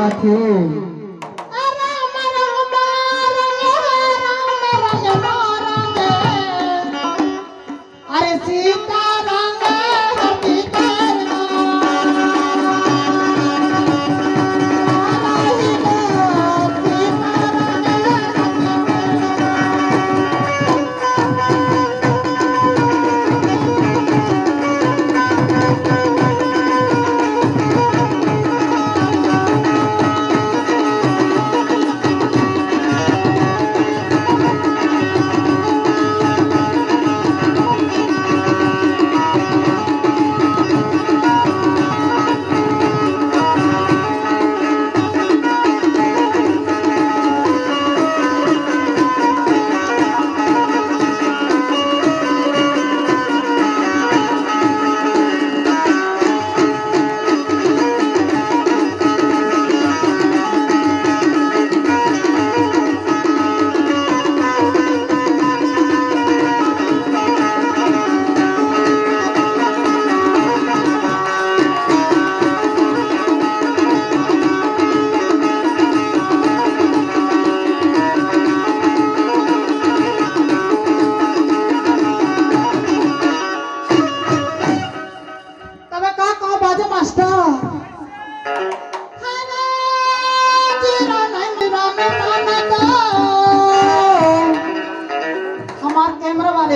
साथी। अरे सीता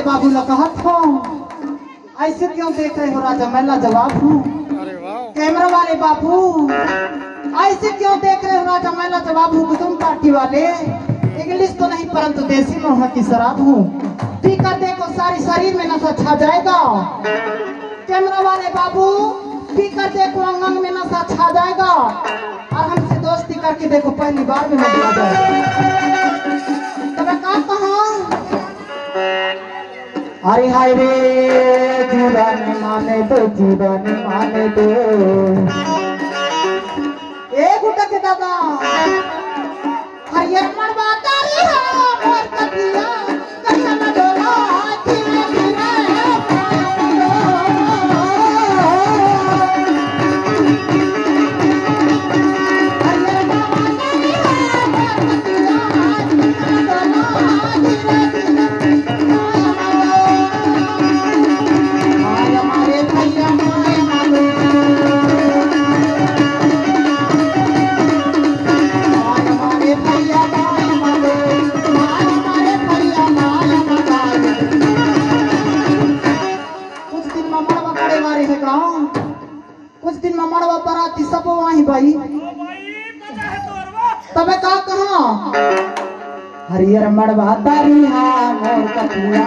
बाबू कहत हो ऐसे क्यों देख रहे हो राजा? मैं जवाब हूँ कैमरा वाले बाबू, ऐसे क्यों देख रहे हो राजा? मैं जवाब हूँ तुम पार्टी वाले। इंग्लिश तो नहीं परंतु देसी नोहा की शराब हूँ। पीकर देखो सारी शरीर में नशा छा जाएगा। कैमरा वाले बाबू पीकर देखो अंग अंग में नशा छा जाएगा। और हमसे दोस्ती करके देखो पहली बार में मजा आ जाएगा। तब कहा अरे हाय रे जीवन माने दो, जीवन माने दो। एक उठा के दादा हरियर मरवा तारी है मोर कटिया कहिया न डोला धीरे धीरे हरियर मरवा तारी है मोर कटिया कहिया न डोला धीरे बराती सब वहीं भाई। तबे का कहा हरियर मड़वा तारी हा मोर कटिया